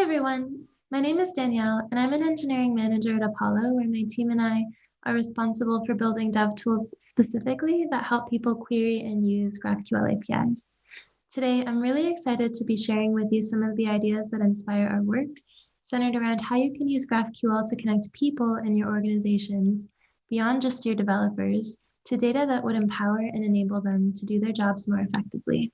everyone, my name is Danielle, and I'm an engineering manager at Apollo, where my team and I are responsible for building dev tools specifically that help people query and use GraphQL APIs. Today, I'm really excited to be sharing with you some of the ideas that inspire our work, centered around how you can use GraphQL to connect people in your organizations, beyond just your developers, to data that would empower and enable them to do their jobs more effectively.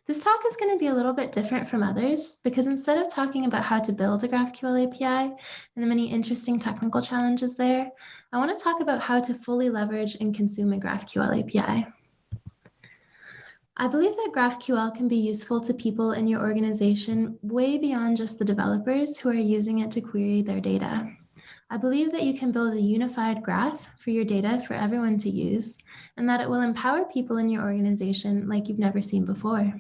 This talk is going to be a little bit different from others because instead of talking about how to build a GraphQL API and the many interesting technical challenges there, I want to talk about how to fully leverage and consume a GraphQL API. I believe that GraphQL can be useful to people in your organization way beyond just the developers who are using it to query their data. I believe that you can build a unified graph for your data for everyone to use, and that it will empower people in your organization like you've never seen before.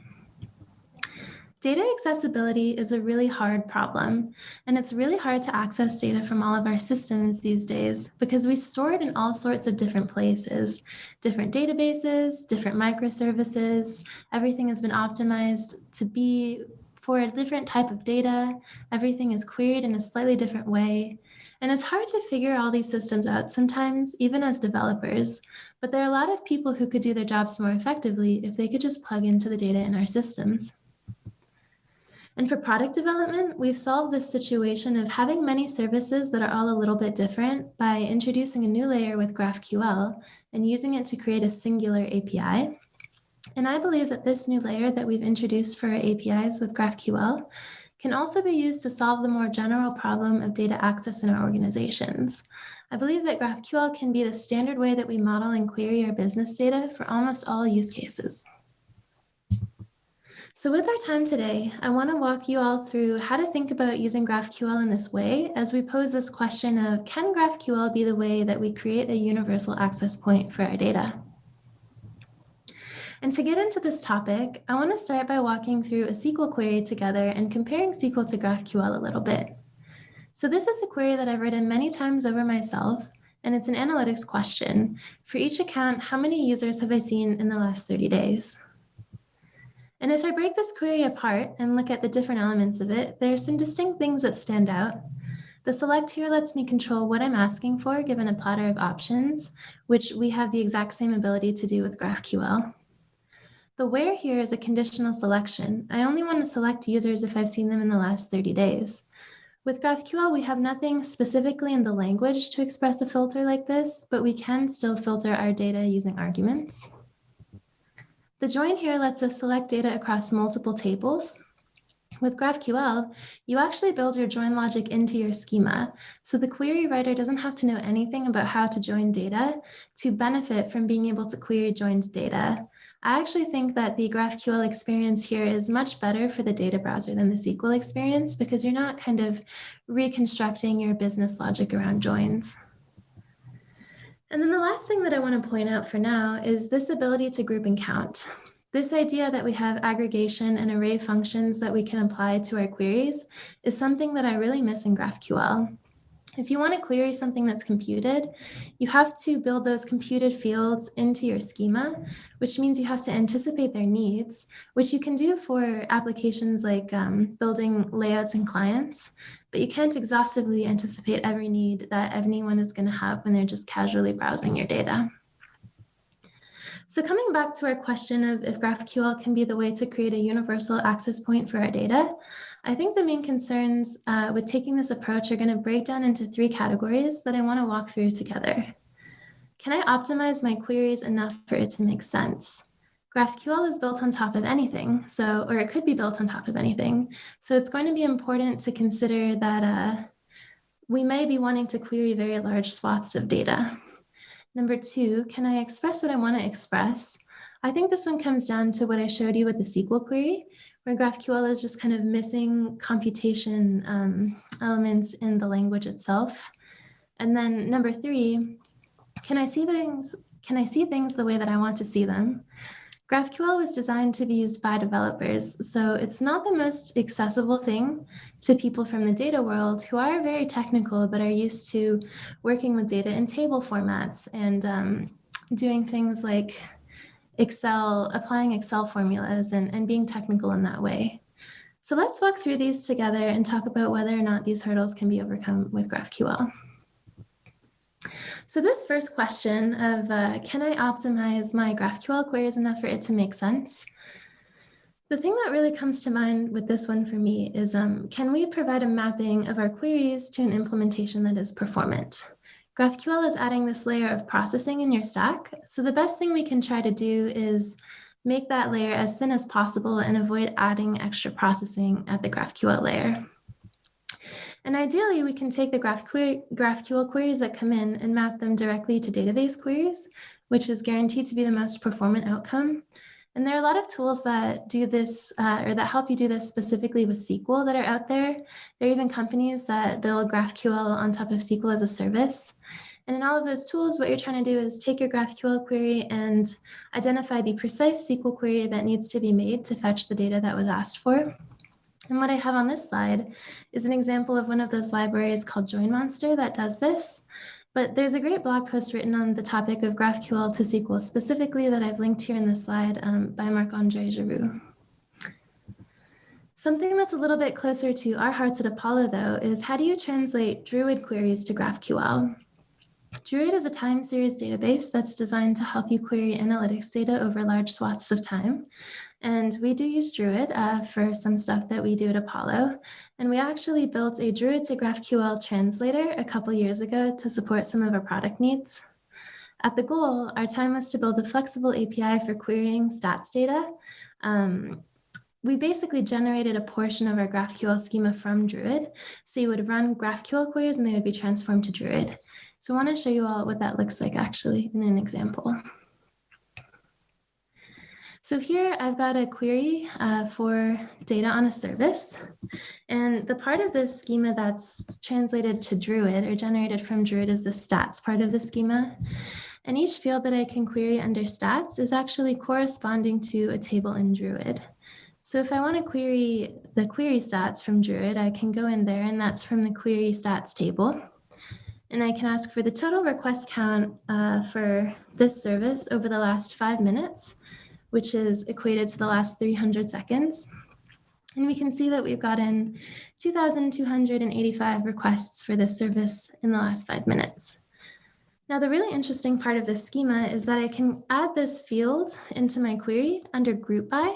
Data accessibility is a really hard problem, and it's really hard to access data from all of our systems these days because we store it in all sorts of different places, different databases, different microservices. Everything has been optimized to be for a different type of data. Everything is queried in a slightly different way. And it's hard to figure all these systems out sometimes, even as developers, but there are a lot of people who could do their jobs more effectively if they could just plug into the data in our systems. And for product development, we've solved this situation of having many services that are all a little bit different by introducing a new layer with GraphQL and using it to create a singular API. And I believe that this new layer that we've introduced for our APIs with GraphQL can also be used to solve the more general problem of data access in our organizations. I believe that GraphQL can be the standard way that we model and query our business data for almost all use cases. So with our time today, I want to walk you all through how to think about using GraphQL in this way as we pose this question of, can GraphQL be the way that we create a universal access point for our data? And to get into this topic, I want to start by walking through a SQL query together and comparing SQL to GraphQL a little bit. So this is a query that I've written many times over myself, and it's an analytics question. For each account, how many users have I seen in the last 30 days? And if I break this query apart and look at the different elements of it, there are some distinct things that stand out. The select here lets me control what I'm asking for given a platter of options, which we have the exact same ability to do with GraphQL. The where here is a conditional selection. I only want to select users if I've seen them in the last 30 days. With GraphQL, we have nothing specifically in the language to express a filter like this, but we can still filter our data using arguments. The join here lets us select data across multiple tables. With GraphQL, you actually build your join logic into your schema, so the query writer doesn't have to know anything about how to join data to benefit from being able to query joined data. I actually think that the GraphQL experience here is much better for the data browser than the SQL experience because you're not kind of reconstructing your business logic around joins. And then the last thing that I want to point out for now is this ability to group and count. This idea that we have aggregation and array functions that we can apply to our queries is something that I really miss in GraphQL. If you want to query something that's computed, you have to build those computed fields into your schema, which means you have to anticipate their needs, which you can do for applications like building layouts and clients, but you can't exhaustively anticipate every need that anyone is going to have when they're just casually browsing your data. So coming back to our question of if GraphQL can be the way to create a universal access point for our data, I think the main concerns with taking this approach are going to break down into 3 categories that I want to walk through together. Can I optimize my queries enough for it to make sense? GraphQL is built on top of anything, or it could be built on top of anything. So it's going to be important to consider that we may be wanting to query very large swaths of data. Number 2, can I express what I want to express? I think this one comes down to what I showed you with the SQL query, where GraphQL is just kind of missing computation elements in the language itself. And then number 3, can I see things the way that I want to see them? GraphQL was designed to be used by developers, so it's not the most accessible thing to people from the data world who are very technical but are used to working with data in table formats and doing things like applying Excel formulas and being technical in that way. So let's walk through these together and talk about whether or not these hurdles can be overcome with GraphQL. So this first question of can I optimize my GraphQL queries enough for it to make sense? The thing that really comes to mind with this one for me is, can we provide a mapping of our queries to an implementation that is performant? GraphQL is adding this layer of processing in your stack. So the best thing we can try to do is make that layer as thin as possible and avoid adding extra processing at the GraphQL layer. And ideally, we can take the GraphQL queries that come in and map them directly to database queries, which is guaranteed to be the most performant outcome. And there are a lot of tools that do this or that help you do this specifically with SQL that are out there. There are even companies that build GraphQL on top of SQL as a service. And in all of those tools, what you're trying to do is take your GraphQL query and identify the precise SQL query that needs to be made to fetch the data that was asked for. And what I have on this slide is an example of one of those libraries called JoinMonster that does this. But there's a great blog post written on the topic of GraphQL to SQL specifically that I've linked here in this slide by Marc-André Giroux. Something that's a little bit closer to our hearts at Apollo, though, is how do you translate Druid queries to GraphQL? Druid is a time series database that's designed to help you query analytics data over large swaths of time. And we do use Druid for some stuff that we do at Apollo. And we actually built a Druid to GraphQL translator a couple years ago to support some of our product needs. At the goal, our time was to build a flexible API for querying stats data. We basically generated a portion of our GraphQL schema from Druid. So you would run GraphQL queries and they would be transformed to Druid. So I want to show you all what that looks like actually in an example. So here I've got a query for data on a service. And the part of this schema that's translated to Druid or generated from Druid is the stats part of the schema. And each field that I can query under stats is actually corresponding to a table in Druid. So if I want to query the query stats from Druid, I can go in there and that's from the query stats table. And I can ask for the total request count for this service over the last 5 minutes, which is equated to the last 300 seconds. And we can see that we've gotten 2,285 requests for this service in the last 5 minutes. Now, the really interesting part of this schema is that I can add this field into my query under group by.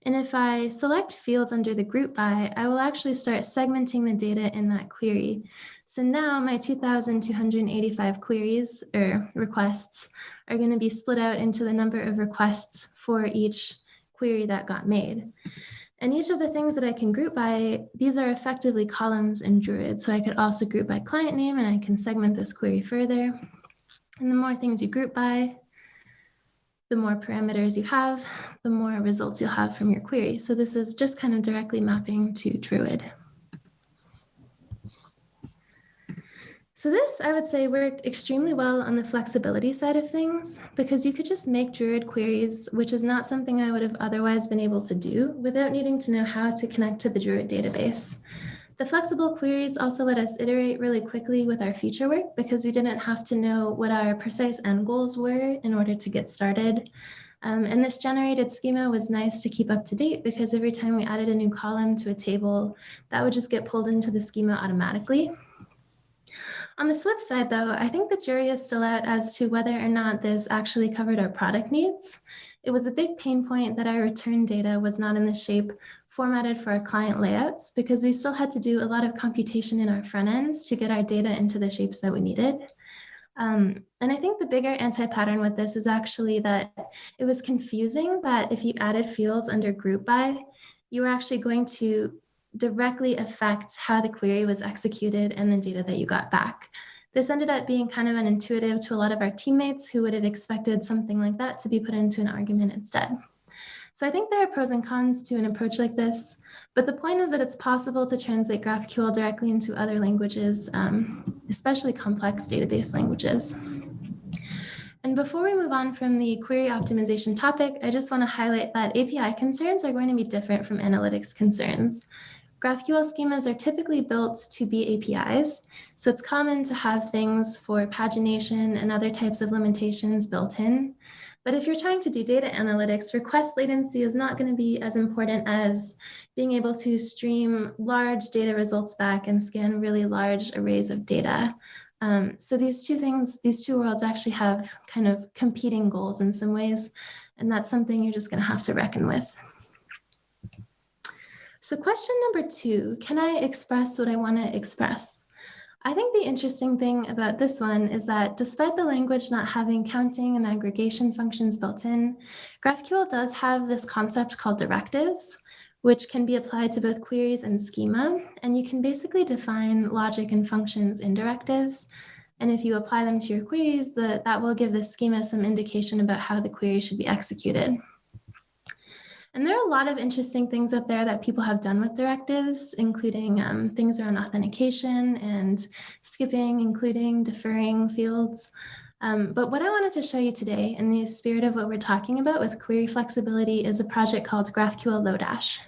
And if I select fields under the group by, I will actually start segmenting the data in that query. So now my 2,285 queries or requests are going to be split out into the number of requests for each query that got made. And each of the things that I can group by, these are effectively columns in Druid. So I could also group by client name and I can segment this query further. And the more things you group by, the more parameters you have, the more results you'll have from your query. So this is just kind of directly mapping to Druid. So this, I would say, worked extremely well on the flexibility side of things because you could just make Druid queries, which is not something I would have otherwise been able to do without needing to know how to connect to the Druid database. The flexible queries also let us iterate really quickly with our feature work because we didn't have to know what our precise end goals were in order to get started. And this generated schema was nice to keep up to date because every time we added a new column to a table, that would just get pulled into the schema automatically. On the flip side, though, I think the jury is still out as to whether or not this actually covered our product needs. It was a big pain point that our return data was not in the shape formatted for our client layouts because we still had to do a lot of computation in our front ends to get our data into the shapes that we needed. And I think the bigger anti-pattern with this is actually that it was confusing that if you added fields under group by, you were actually going to directly affect how the query was executed and the data that you got back. This ended up being kind of unintuitive to a lot of our teammates who would have expected something like that to be put into an argument instead. So I think there are pros and cons to an approach like this, but the point is that it's possible to translate GraphQL directly into other languages, especially complex database languages. And before we move on from the query optimization topic, I just want to highlight that API concerns are going to be different from analytics concerns. GraphQL schemas are typically built to be APIs, so it's common to have things for pagination and other types of limitations built in. But if you're trying to do data analytics, request latency is not going to be as important as being able to stream large data results back and scan really large arrays of data. So these two worlds actually have kind of competing goals in some ways, and that's something you're just going to have to reckon with. So question number 2, can I express what I want to express? I think the interesting thing about this one is that despite the language not having counting and aggregation functions built in, GraphQL does have this concept called directives, which can be applied to both queries and schema. And you can basically define logic and functions in directives. And if you apply them to your queries, that will give the schema some indication about how the query should be executed. And there are a lot of interesting things out there that people have done with directives, including things around authentication and skipping, including deferring fields. But what I wanted to show you today, in the spirit of what we're talking about with query flexibility, is a project called GraphQL Lodash.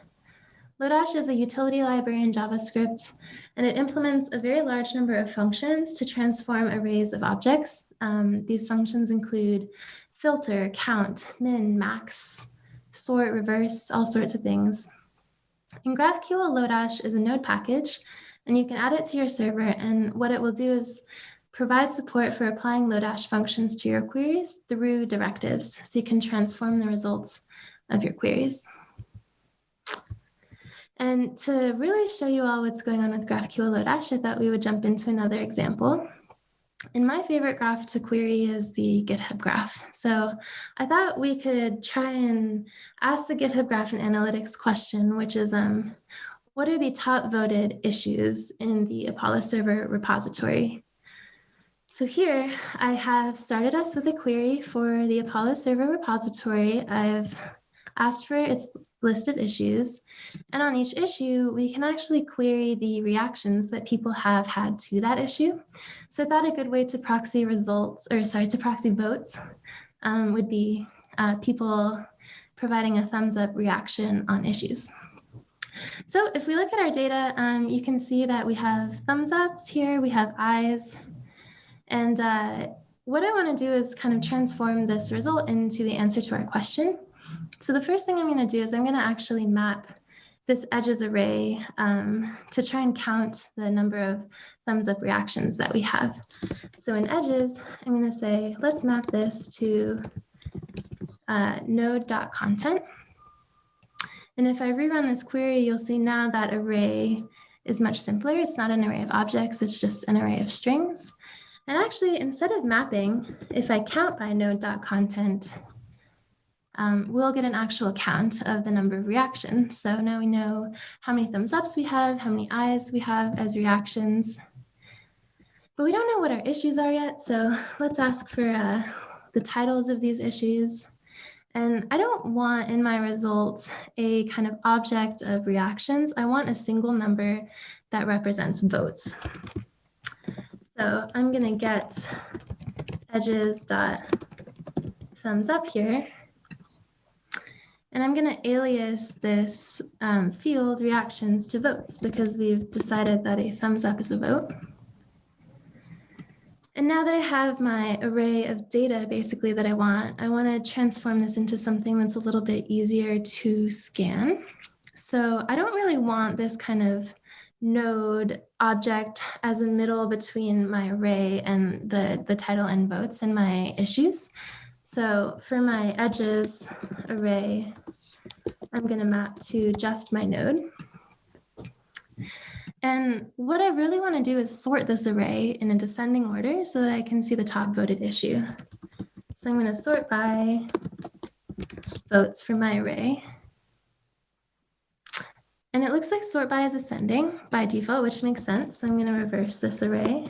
Lodash is a utility library in JavaScript, and it implements a very large number of functions to transform arrays of objects. These functions include filter, count, min, max, sort, reverse, all sorts of things. And GraphQL Lodash is a node package, and you can add it to your server, and what it will do is provide support for applying Lodash functions to your queries through directives, so you can transform the results of your queries. And to really show you all what's going on with GraphQL Lodash, I thought we would jump into another example. And my favorite graph to query is the GitHub graph. So I thought we could try and ask the GitHub graph an analytics question, which is, what are the top voted issues in the Apollo server repository? So here I have started us with a query for the Apollo server repository. I've asked for its list of issues. And on each issue, we can actually query the reactions that people have had to that issue. So I thought a good way to proxy proxy votes would be people providing a thumbs up reaction on issues. So if we look at our data, you can see that we have thumbs ups here, we have eyes. And what I want to do is kind of transform this result into the answer to our question. So the first thing I'm going to do is I'm going to actually map this edges array to try and count the number of thumbs up reactions that we have. So in edges, I'm going to say, let's map this to node.content. And if I rerun this query, you'll see now that array is much simpler. It's not an array of objects, it's just an array of strings. And actually, instead of mapping, if I count by node.content, we'll get an actual count of the number of reactions. So now we know how many thumbs ups we have, how many eyes we have as reactions. But we don't know what our issues are yet. So let's ask for the titles of these issues. And I don't want in my results a kind of object of reactions. I want a single number that represents votes. So I'm going to get edges.thumbs up here. And I'm going to alias this field reactions to votes because we've decided that a thumbs up is a vote. And now that I have my array of data basically that I want to transform this into something that's a little bit easier to scan. So I don't really want this kind of node object as a middle between my array and the title and votes and my issues. So for my edges array, I'm going to map to just my node. And what I really want to do is sort this array in a descending order so that I can see the top voted issue. So I'm going to sort by votes for my array. And it looks like sort by is ascending by default, which makes sense. So I'm going to reverse this array.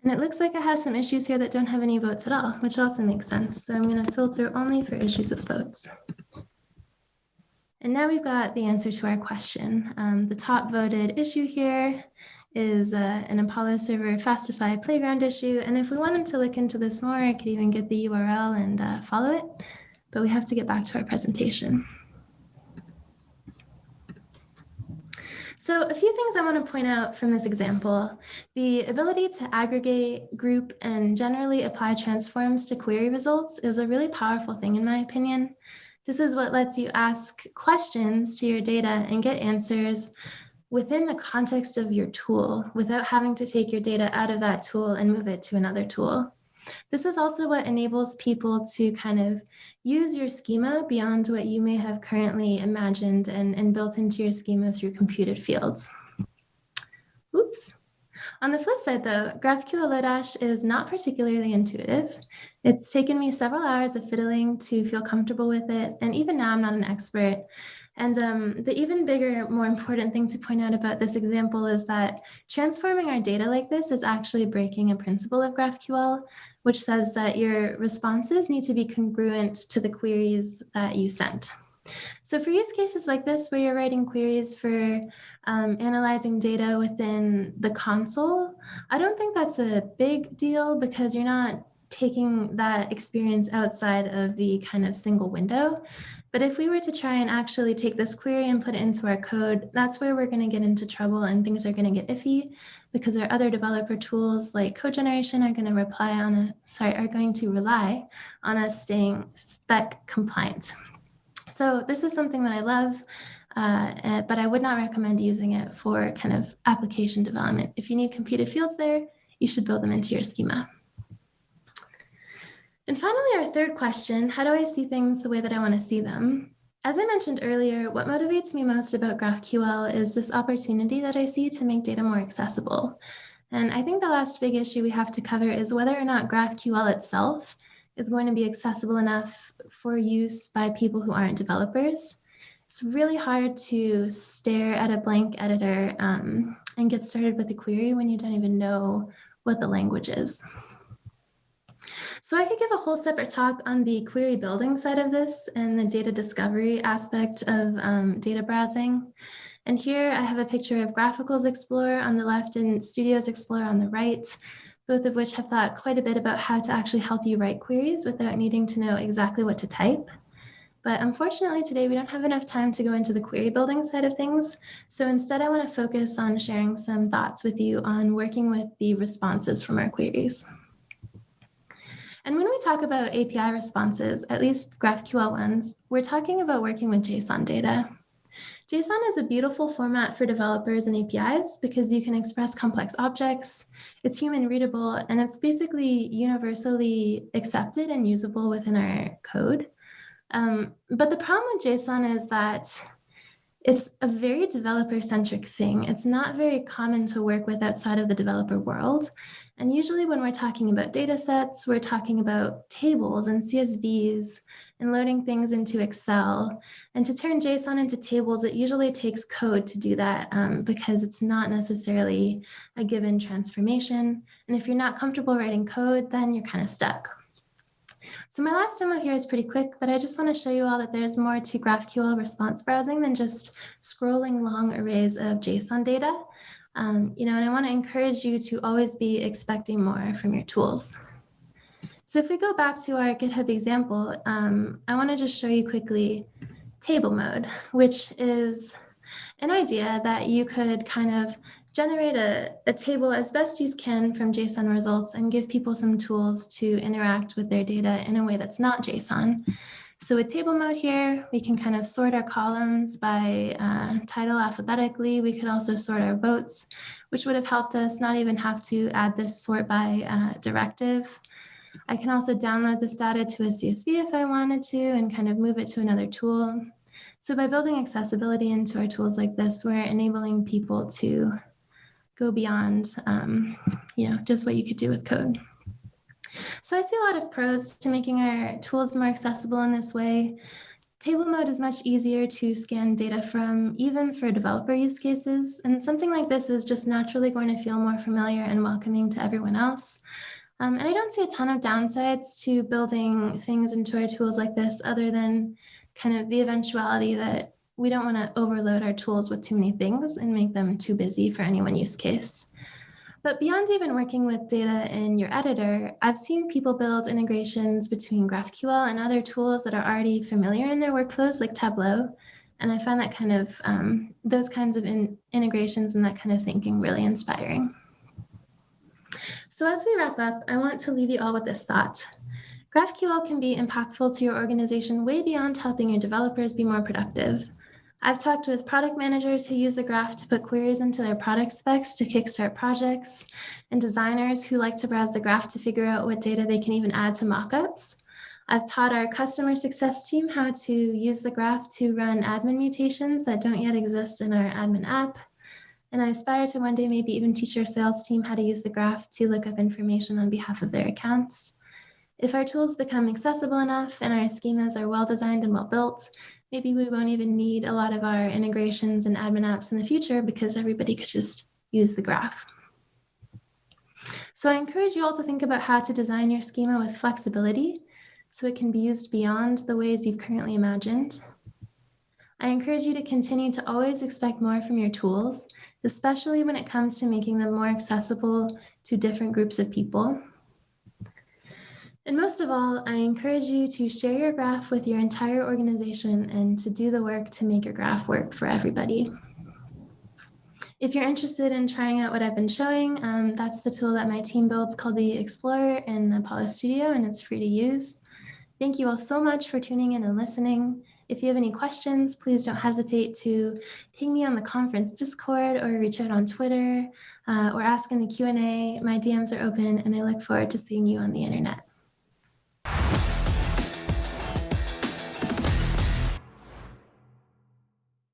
And it looks like I have some issues here that don't have any votes at all, which also makes sense. So I'm going to filter only for issues with votes. And now we've got the answer to our question. The top voted issue here is an Apollo server Fastify playground issue. And if we wanted to look into this more, I could even get the URL and follow it. But we have to get back to our presentation. So a few things I want to point out from this example. The ability to aggregate, group, and generally apply transforms to query results is a really powerful thing in my opinion. This is what lets you ask questions to your data and get answers within the context of your tool without having to take your data out of that tool and move it to another tool. This is also what enables people to kind of use your schema beyond what you may have currently imagined and built into your schema through computed fields. Oops. On the flip side, though, GraphQL Lodash is not particularly intuitive. It's taken me several hours of fiddling to feel comfortable with it, and even now I'm not an expert. And the even bigger, more important thing to point out about this example is that transforming our data like this is actually breaking a principle of GraphQL, which says that your responses need to be congruent to the queries that you sent. So for use cases like this, where you're writing queries for analyzing data within the console, I don't think that's a big deal because you're not taking that experience outside of the kind of single window. But if we were to try and actually take this query and put it into our code, that's where we're going to get into trouble and things are going to get iffy because our other developer tools like code generation are going to rely on us staying spec compliant. So this is something that I love, but I would not recommend using it for kind of application development. If you need computed fields there, you should build them into your schema. And finally, our third question, how do I see things the way that I want to see them? As I mentioned earlier, what motivates me most about GraphQL is this opportunity that I see to make data more accessible. And I think the last big issue we have to cover is whether or not GraphQL itself is going to be accessible enough for use by people who aren't developers. It's really hard to stare at a blank editor and get started with a query when you don't even know what the language is. So I could give a whole separate talk on the query building side of this and the data discovery aspect of data browsing. And here I have a picture of Graphicals Explorer on the left and Studios Explorer on the right, both of which have thought quite a bit about how to actually help you write queries without needing to know exactly what to type. But unfortunately today we don't have enough time to go into the query building side of things. So instead I want to focus on sharing some thoughts with you on working with the responses from our queries. And when we talk about API responses, at least GraphQL ones, we're talking about working with JSON data. JSON is a beautiful format for developers and APIs because you can express complex objects, it's human readable, and it's basically universally accepted and usable within our code. But the problem with JSON is that it's a very developer-centric thing. It's not very common to work with outside of the developer world. And usually when we're talking about data sets, we're talking about tables and CSVs and loading things into Excel. And to turn JSON into tables, it usually takes code to do that because it's not necessarily a given transformation. And if you're not comfortable writing code, then you're kind of stuck. So my last demo here is pretty quick, but I just want to show you all that there's more to GraphQL response browsing than just scrolling long arrays of JSON data. And I want to encourage you to always be expecting more from your tools. So if we go back to our GitHub example, I want to just show you quickly table mode, which is an idea that you could kind of generate a table as best you can from JSON results and give people some tools to interact with their data in a way that's not JSON. So with table mode here, we can kind of sort our columns by title alphabetically. We could also sort our votes, which would have helped us not even have to add this sort by directive. I can also download this data to a CSV if I wanted to and kind of move it to another tool. So by building accessibility into our tools like this, we're enabling people to go beyond just what you could do with code. So I see a lot of pros to making our tools more accessible in this way. Table mode is much easier to scan data from, even for developer use cases. And something like this is just naturally going to feel more familiar and welcoming to everyone else. And I don't see a ton of downsides to building things into our tools like this, other than kind of the eventuality that we don't want to overload our tools with too many things and make them too busy for any one use case. But beyond even working with data in your editor, I've seen people build integrations between GraphQL and other tools that are already familiar in their workflows, like Tableau. And I find that kind of, those kinds of integrations and that kind of thinking really inspiring. So as we wrap up, I want to leave you all with this thought. GraphQL can be impactful to your organization way beyond helping your developers be more productive. I've talked with product managers who use the graph to put queries into their product specs to kickstart projects, and designers who like to browse the graph to figure out what data they can even add to mockups. I've taught our customer success team how to use the graph to run admin mutations that don't yet exist in our admin app. And I aspire to one day maybe even teach our sales team how to use the graph to look up information on behalf of their accounts. If our tools become accessible enough and our schemas are well designed and well built, maybe we won't even need a lot of our integrations and admin apps in the future because everybody could just use the graph. So I encourage you all to think about how to design your schema with flexibility so it can be used beyond the ways you've currently imagined. I encourage you to continue to always expect more from your tools, especially when it comes to making them more accessible to different groups of people. And most of all, I encourage you to share your graph with your entire organization and to do the work to make your graph work for everybody. If you're interested in trying out what I've been showing, that's the tool that my team builds called the Explorer in Apollo Studio, and it's free to use. Thank you all so much for tuning in and listening. If you have any questions, please don't hesitate to ping me on the conference Discord or reach out on Twitter or ask in the Q&A. My DMs are open, and I look forward to seeing you on the internet.